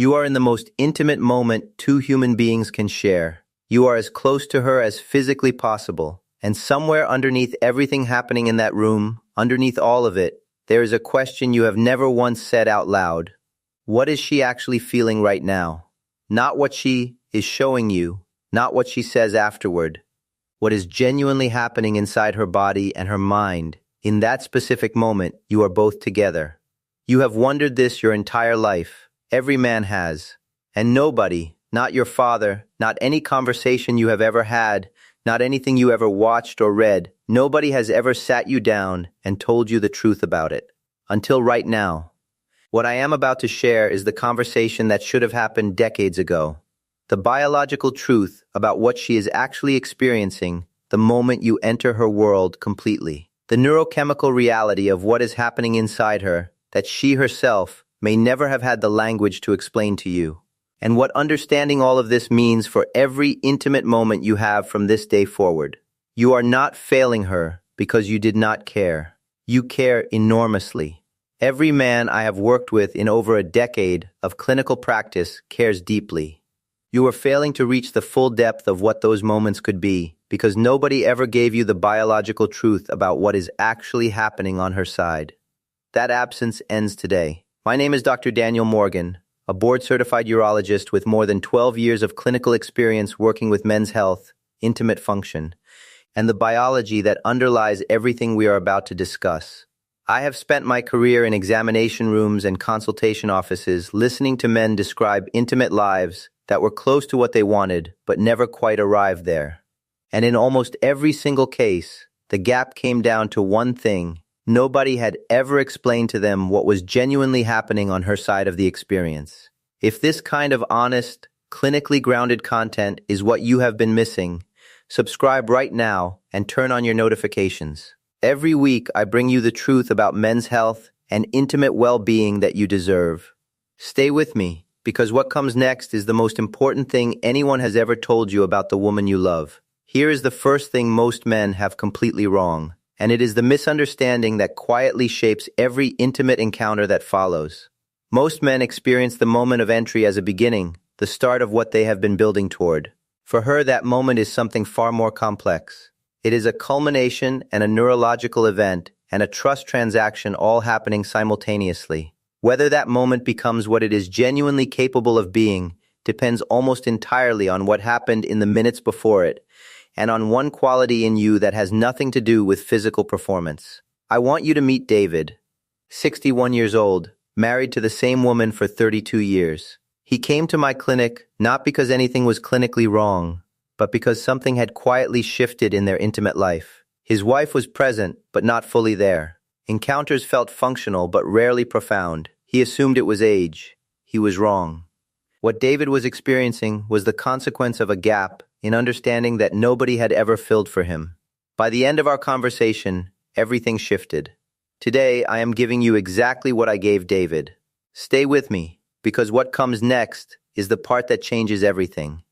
You are in the most intimate moment two human beings can share. You are as close to her as physically possible. And somewhere underneath everything happening in that room, underneath all of it, there is a question you have never once said out loud. What is she actually feeling right now? Not what she is showing you, not what she says afterward. What is genuinely happening inside her body and her mind. In that specific moment, you are both together. You have wondered this your entire life. Every man has. And nobody, not your father, not any conversation you have ever had, not anything you ever watched or read, nobody has ever sat you down and told you the truth about it. Until right now. What I am about to share is the conversation that should have happened decades ago. The biological truth about what she is actually experiencing the moment you enter her world completely. The neurochemical reality of what is happening inside her that she herself may never have had the language to explain to you. And what understanding all of this means for every intimate moment you have from this day forward. You are not failing her because you did not care. You care enormously. Every man I have worked with in over a decade of clinical practice cares deeply. You are failing to reach the full depth of what those moments could be because nobody ever gave you the biological truth about what is actually happening on her side. That absence ends today. My name is Dr. Daniel Morgan, a board-certified urologist with more than 12 years of clinical experience working with men's health, intimate function, and the biology that underlies everything we are about to discuss. I have spent my career in examination rooms and consultation offices listening to men describe intimate lives that were close to what they wanted but never quite arrived there. And in almost every single case, the gap came down to one thing. Nobody had ever explained to them what was genuinely happening on her side of the experience. If this kind of honest, clinically grounded content is what you have been missing, subscribe right now and turn on your notifications. Every week, I bring you the truth about men's health and intimate well-being that you deserve. Stay with me, because what comes next is the most important thing anyone has ever told you about the woman you love. Here is the first thing most men have completely wrong. And it is the misunderstanding that quietly shapes every intimate encounter that follows. Most men experience the moment of entry as a beginning, the start of what they have been building toward. For her, that moment is something far more complex. It is a culmination and a neurological event and a trust transaction all happening simultaneously. Whether that moment becomes what it is genuinely capable of being depends almost entirely on what happened in the minutes before it, and on one quality in you that has nothing to do with physical performance. I want you to meet David, 61 years old, married to the same woman for 32 years. He came to my clinic not because anything was clinically wrong, but because something had quietly shifted in their intimate life. His wife was present, but not fully there. Encounters felt functional, but rarely profound. He assumed it was age. He was wrong. What David was experiencing was the consequence of a gap in understanding that nobody had ever filled for him. By the end of our conversation, everything shifted. Today, I am giving you exactly what I gave David. Stay with me, because what comes next is the part that changes everything.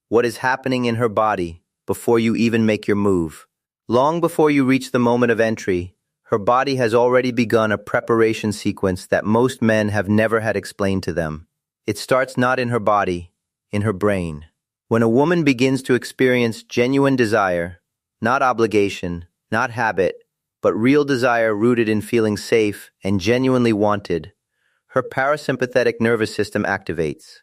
What is happening in her body before you even make your move. Long before you reach the moment of entry, her body has already begun a preparation sequence that most men have never had explained to them. It starts not in her body, in her brain. When a woman begins to experience genuine desire, not obligation, not habit, but real desire rooted in feeling safe and genuinely wanted, her parasympathetic nervous system activates.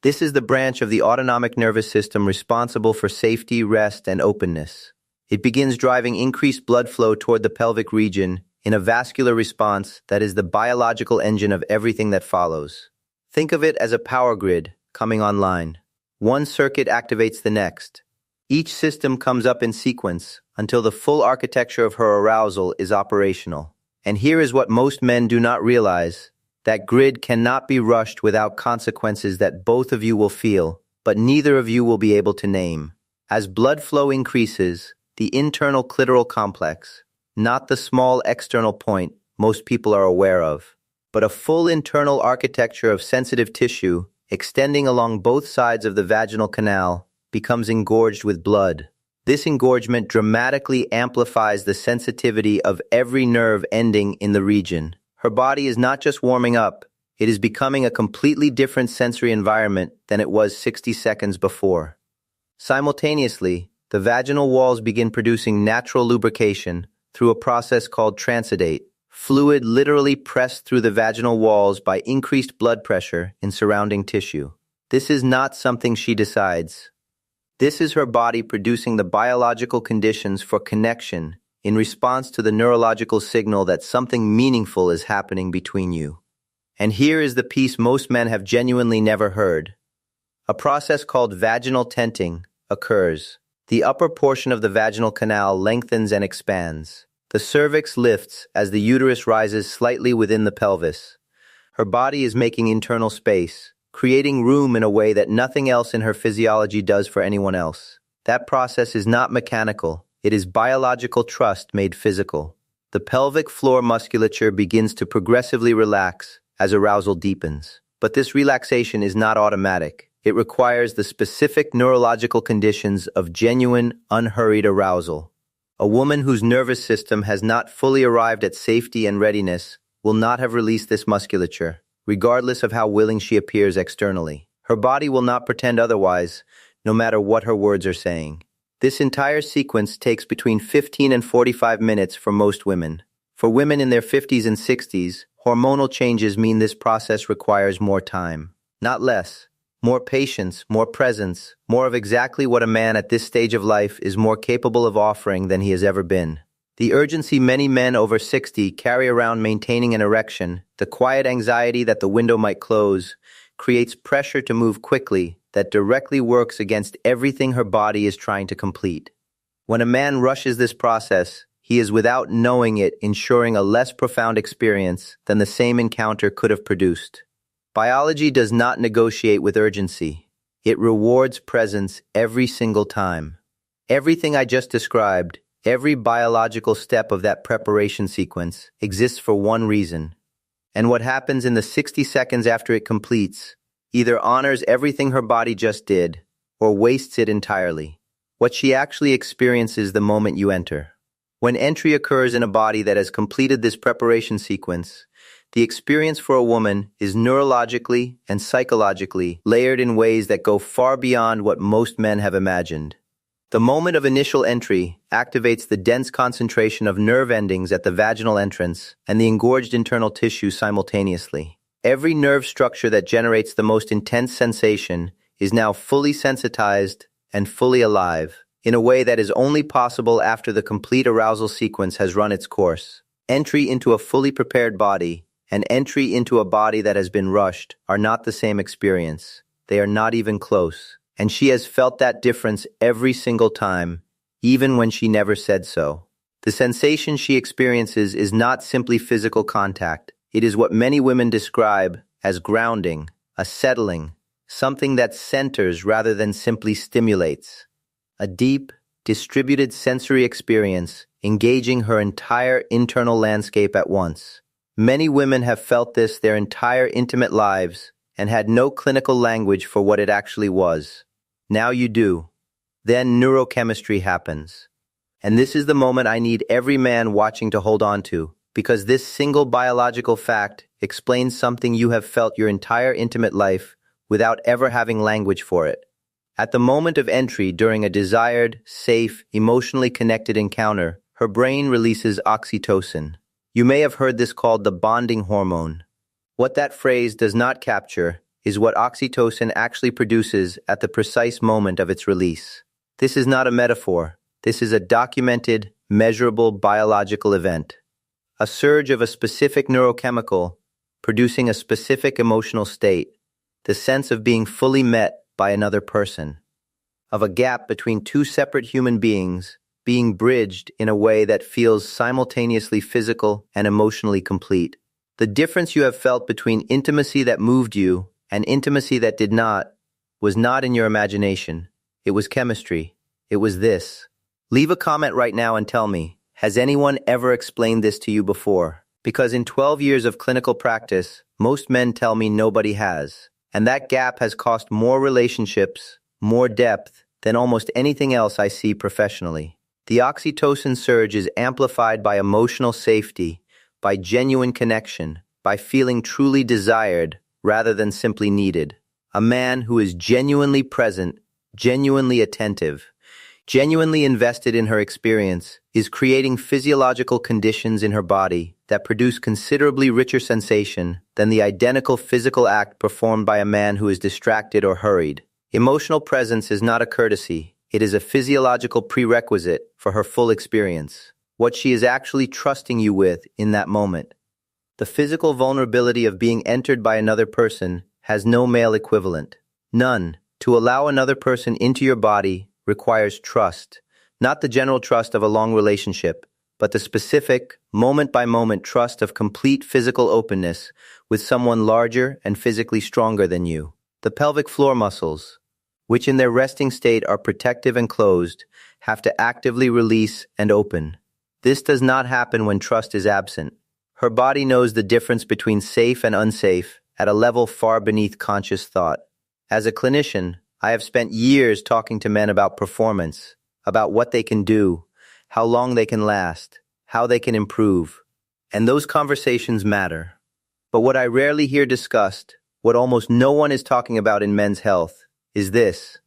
This is the branch of the autonomic nervous system responsible for safety, rest, and openness. It begins driving increased blood flow toward the pelvic region in a vascular response that is the biological engine of everything that follows. Think of it as a power grid coming online. One circuit activates the next. Each system comes up in sequence until the full architecture of her arousal is operational. And here is what most men do not realize. That grid cannot be rushed without consequences that both of you will feel, but neither of you will be able to name. As blood flow increases, the internal clitoral complex, not the small external point most people are aware of, but a full internal architecture of sensitive tissue extending along both sides of the vaginal canal, becomes engorged with blood. This engorgement dramatically amplifies the sensitivity of every nerve ending in the region. Her body is not just warming up, It is becoming a completely different sensory environment than it was 60 seconds before. Simultaneously, the vaginal walls begin producing natural lubrication through a process called transidate, fluid literally pressed through the vaginal walls by increased blood pressure in surrounding tissue. This is not something she decides. This is her body producing the biological conditions for connection in response to the neurological signal that something meaningful is happening between you. And here is the piece most men have genuinely never heard. A process called vaginal tenting occurs. The upper portion of the vaginal canal lengthens and expands. The cervix lifts as the uterus rises slightly within the pelvis. Her body is making internal space, creating room in a way that nothing else in her physiology does for anyone else. That process is not mechanical. It is biological trust made physical. The pelvic floor musculature begins to progressively relax as arousal deepens. But this relaxation is not automatic. It requires the specific neurological conditions of genuine, unhurried arousal. A woman whose nervous system has not fully arrived at safety and readiness will not have released this musculature, regardless of how willing she appears externally. Her body will not pretend otherwise, no matter what her words are saying. This entire sequence takes between 15 and 45 minutes for most women. For women in their 50s and 60s, hormonal changes mean this process requires more time, not less. More patience, more presence, more of exactly what a man at this stage of life is more capable of offering than he has ever been. The urgency many men over 60 carry around maintaining an erection, the quiet anxiety that the window might close, creates pressure to move quickly that directly works against everything her body is trying to complete. When a man rushes this process, he is without knowing it ensuring a less profound experience than the same encounter could have produced. Biology does not negotiate with urgency. It rewards presence every single time. Everything I just described, every biological step of that preparation sequence, exists for one reason. And what happens in the 60 seconds after it completes either honors everything her body just did or wastes it entirely. What she actually experiences the moment you enter. When entry occurs in a body that has completed this preparation sequence, the experience for a woman is neurologically and psychologically layered in ways that go far beyond what most men have imagined. The moment of initial entry activates the dense concentration of nerve endings at the vaginal entrance and the engorged internal tissue simultaneously. Every nerve structure that generates the most intense sensation is now fully sensitized and fully alive, in a way that is only possible after the complete arousal sequence has run its course. Entry into a fully prepared body and entry into a body that has been rushed are not the same experience. They are not even close. And she has felt that difference every single time, even when she never said so. The sensation she experiences is not simply physical contact. It is what many women describe as grounding, a settling, something that centers rather than simply stimulates. A deep, distributed sensory experience engaging her entire internal landscape at once. Many women have felt this their entire intimate lives and had no clinical language for what it actually was. Now you do. Then neurochemistry happens. And this is the moment I need every man watching to hold on to, because this single biological fact explains something you have felt your entire intimate life without ever having language for it. At the moment of entry during a desired, safe, emotionally connected encounter, her brain releases oxytocin. You may have heard this called the bonding hormone. What that phrase does not capture is what oxytocin actually produces at the precise moment of its release. This is not a metaphor. This is a documented, measurable biological event. A surge of a specific neurochemical producing a specific emotional state, the sense of being fully met by another person, of a gap between two separate human beings being bridged in a way that feels simultaneously physical and emotionally complete. The difference you have felt between intimacy that moved you and intimacy that did not was not in your imagination. It was chemistry. It was this. Leave a comment right now and tell me, has anyone ever explained this to you before? Because in 12 years of clinical practice, most men tell me nobody has. And that gap has cost more relationships, more depth, than almost anything else I see professionally. The oxytocin surge is amplified by emotional safety, by genuine connection, by feeling truly desired rather than simply needed. A man who is genuinely present, genuinely attentive, genuinely invested in her experience, is creating physiological conditions in her body that produce considerably richer sensation than the identical physical act performed by a man who is distracted or hurried. Emotional presence is not a courtesy, it is a physiological prerequisite for her full experience, what she is actually trusting you with in that moment. The physical vulnerability of being entered by another person has no male equivalent. None. To allow another person into your body requires trust, not the general trust of a long relationship, but the specific, moment-by-moment trust of complete physical openness with someone larger and physically stronger than you. The pelvic floor muscles, which in their resting state are protective and closed, have to actively release and open. This does not happen when trust is absent. Her body knows the difference between safe and unsafe at a level far beneath conscious thought. As a clinician, I have spent years talking to men about performance, about what they can do, how long they can last, how they can improve. And those conversations matter. But what I rarely hear discussed, what almost no one is talking about in men's health, is this.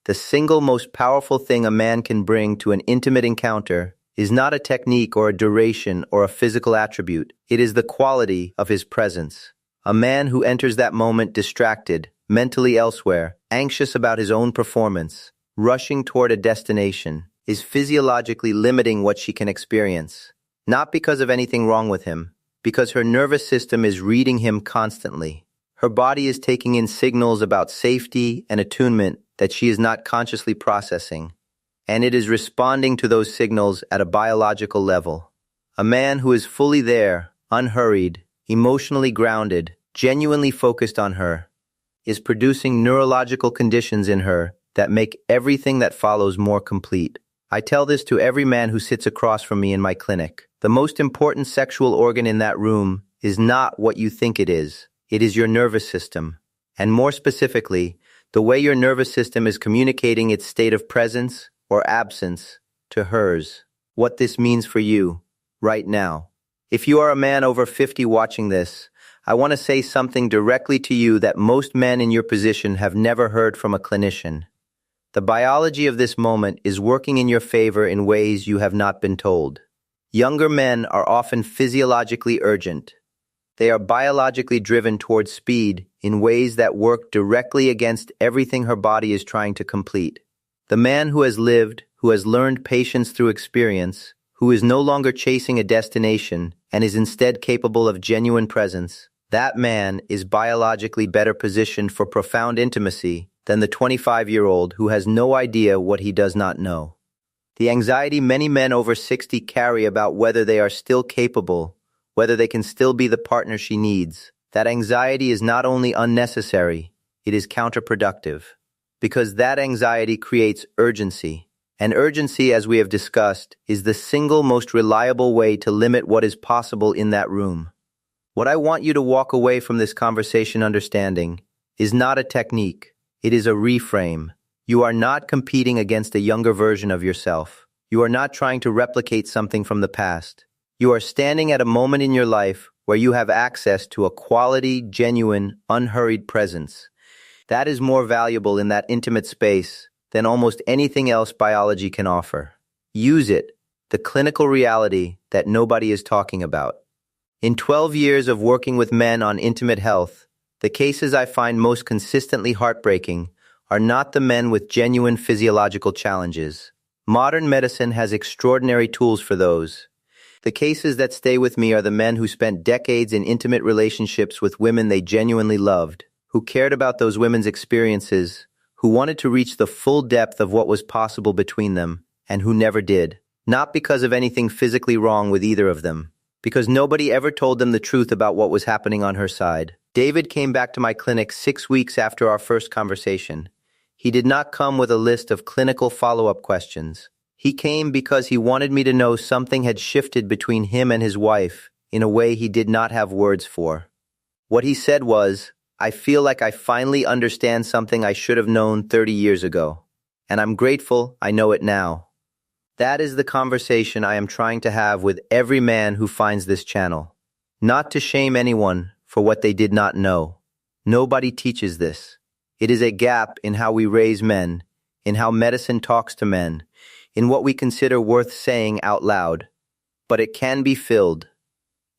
The single most powerful thing a man can bring to an intimate encounter is not a technique or a duration or a physical attribute. It is the quality of his presence. A man who enters that moment distracted, mentally elsewhere, anxious about his own performance, rushing toward a destination, is physiologically limiting what she can experience. Not because of anything wrong with him, because her nervous system is reading him constantly. Her body is taking in signals about safety and attunement that she is not consciously processing, and it is responding to those signals at a biological level. A man who is fully there, unhurried, emotionally grounded, genuinely focused on her, is producing neurological conditions in her that make everything that follows more complete. I tell this to every man who sits across from me in my clinic. The most important sexual organ in that room is not what you think it is. It is your nervous system. And more specifically, the way your nervous system is communicating its state of presence or absence to hers. What this means for you, right now. If you are a man over 50 watching this, I want to say something directly to you that most men in your position have never heard from a clinician. The biology of this moment is working in your favor in ways you have not been told. Younger men are often physiologically urgent. They are biologically driven towards speed in ways that work directly against everything her body is trying to complete. The man who has lived, who has learned patience through experience, who is no longer chasing a destination and is instead capable of genuine presence, that man is biologically better positioned for profound intimacy than the 25-year-old who has no idea what he does not know. The anxiety many men over 60 carry about whether they are still capable, whether they can still be the partner she needs, that anxiety is not only unnecessary, it is counterproductive. Because that anxiety creates urgency. And urgency, as we have discussed, is the single most reliable way to limit what is possible in that room. What I want you to walk away from this conversation understanding is not a technique, it is a reframe. You are not competing against a younger version of yourself. You are not trying to replicate something from the past. You are standing at a moment in your life where you have access to a quality, genuine, unhurried presence. That is more valuable in that intimate space than almost anything else biology can offer. Use it, the clinical reality that nobody is talking about. In 12 years of working with men on intimate health, the cases I find most consistently heartbreaking are not the men with genuine physiological challenges. Modern medicine has extraordinary tools for those. The cases that stay with me are the men who spent decades in intimate relationships with women they genuinely loved, who cared about those women's experiences, who wanted to reach the full depth of what was possible between them, and who never did. Not because of anything physically wrong with either of them, because nobody ever told them the truth about what was happening on her side. David came back to my clinic 6 weeks after our first conversation. He did not come with a list of clinical follow-up questions. He came because he wanted me to know something had shifted between him and his wife in a way he did not have words for. What he said was, "I feel like I finally understand something I should have known 30 years ago, and I'm grateful I know it now." That is the conversation I am trying to have with every man who finds this channel. not to shame anyone for what they did not know. Nobody teaches this. It is a gap in how we raise men, in how medicine talks to men, in what we consider worth saying out loud. But it can be filled.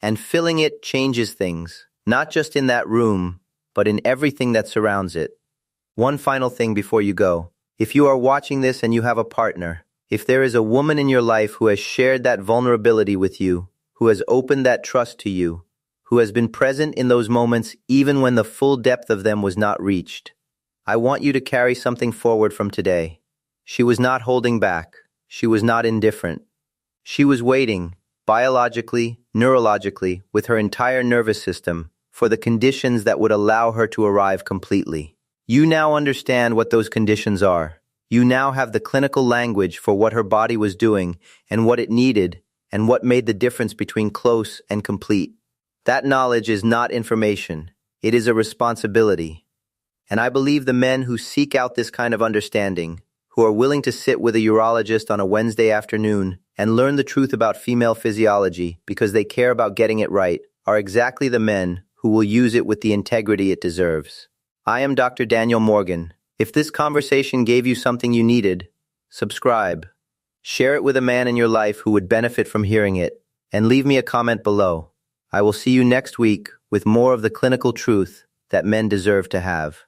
And filling it changes things, not just in that room, but in everything that surrounds it. One final thing before you go. If you are watching this and you have a partner, if there is a woman in your life who has shared that vulnerability with you, who has opened that trust to you, who has been present in those moments even when the full depth of them was not reached, I want you to carry something forward from today. She was not holding back. She was not indifferent. She was waiting, biologically, neurologically, with her entire nervous system, for the conditions that would allow her to arrive completely. You now understand what those conditions are. You now have the clinical language for what her body was doing and what it needed and what made the difference between close and complete. That knowledge is not information. It is a responsibility. And I believe the men who seek out this kind of understanding, who are willing to sit with a urologist on a Wednesday afternoon and learn the truth about female physiology because they care about getting it right, are exactly the men who will use it with the integrity it deserves. I am Dr. Daniel Morgan. If this conversation gave you something you needed, subscribe. Share it with a man in your life who would benefit from hearing it, and leave me a comment below. I will see you next week with more of the clinical truth that men deserve to have.